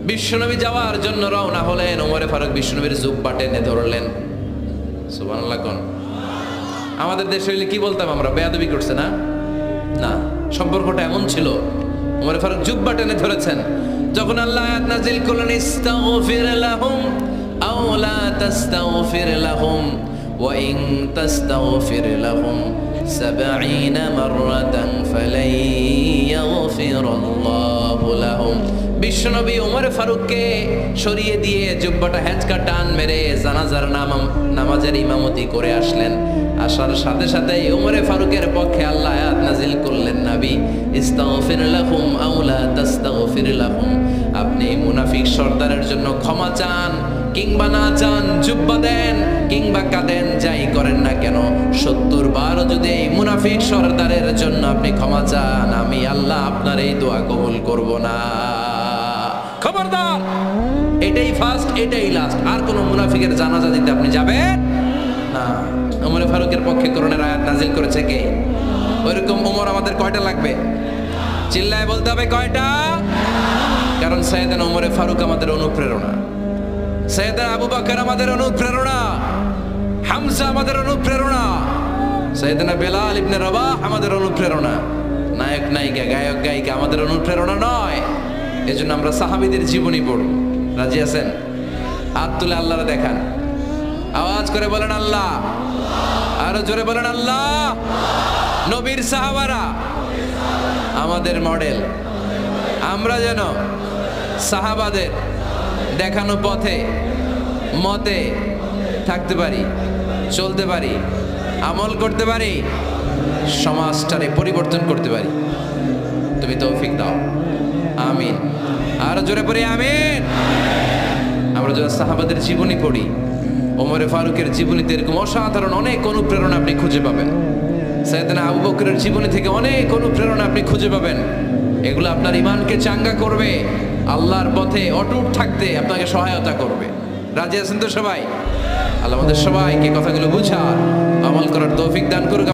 বিশ্বনবী যাওয়ার জন্য রওনা হলেন। ওমর ফারুক বিশ্বনবীর জুব্বা টেনে ধরলেন। সুবহানাল্লাহ কোন? আমাদের দেশে হইলে কি বলতাম আমরা? বেয়াদবি করছে না? না, সম্পর্কটা এমন ছিল। ওমর ফারুক জুব্বা টেনে ধরেছেন। যখন আল্লাহ আয়াত নাযিল করলেন, ইস্তাগফির লাহুম আও লা তাস্তাগফির লাহুম ওয়া ইন তাস্তাগফির লাহুম 70 মাররাতান ফালাই ইয়াগফিরুল্লাহু লাহুম। বিশ্বনবী ওমর ফারুককে সরিয়ে দিয়ে জুব্বাটা হ্যাচকা টান মেরে জানাজার নামাজের ইমামতি করে আসলেন। আসার সাথে সাথে ওমর ফারুকের পক্ষে আল্লাহ আয়াত নাযিল করলেন, নবী, ইস্তাগফির লাহুম আও লা তাস্তাগফির লাহুম, আপনি মুনাফিক সর্দারের জন্য ক্ষমা চান কিংবা নাচান, জুব্বা দেন, কিংবা কাঁদেন, যাই করেন না কেন, 70 বার যদি এই মুনাফিক সরদারের জন্য আপনি ক্ষমা চান, আমি আল্লাহ আপনার এই দোয়া কবুল করব না। খবরদার, এটাই ফার্স্ট, এটাই লাস্ট। আর কোন মুনাফিকের জানাজা দিতে আপনি যাবেন না। ওমরে ফারুকের পক্ষে করোনার আয়াত নাজিল করেছে কে? ওইরকম ওমর আমাদের কয়টা লাগবে? চিল্লায় বলতে হবে কয়টা? কারণ সাইয়েদনা ওমরে ফারুক আমাদের অনুপ্রেরণা, সাইয়েদনা আবু বকর আমাদের অনুপ্রেরণা, হামজা আমাদের অনুপ্রেরণা, সাইয়েদনা বেলাল ইবনে রাবাহ আমাদের অনুপ্রেরণা। নায়ক নায়িকা, গায়ক গায়িকা আমাদের অনুপ্রেরণা নয়। এজন্য আমরা সাহাবীদের জীবনী পড়ব। রাজি আছেন? হাত তুলে আল্লাহরে দেখান, আওয়াজ করে বলেন আল্লাহ, আরো জোরে বলেন আল্লাহ। নবীর সাহাবারা আমাদের মডেল, আমরা যেন সাহাবাদের দেখানো পথে মতে থাকতে পারি, চলতে পারি, আমল করতে পারি, সমাজটারে পরিবর্তন করতে পারি। তুমি তৌফিক দাও, আমিন। আরো জোরে পড়ি আমিন। আমরা যখন সাহাবাদের জীবনী পড়ি, ওমরে ফারুকের জীবনীতে এরকম অসাধারণ অনেক অনুপ্রেরণা আপনি খুঁজে পাবেন। সাইয়েদনা আবু বকরের জীবনী থেকে অনেক অনুপ্রেরণা আপনি খুঁজে পাবেন। এগুলো আপনার ঈমানকে চাঙ্গা করবে, আল্লাহর পথে অটুট থাকতে আপনাকে সহায়তা করবে। রাজি আছেন তো সবাই? আল্লাহ আমাদের সবাইকে কথাগুলো বুঝার, আমল করার তৌফিক দান করুক।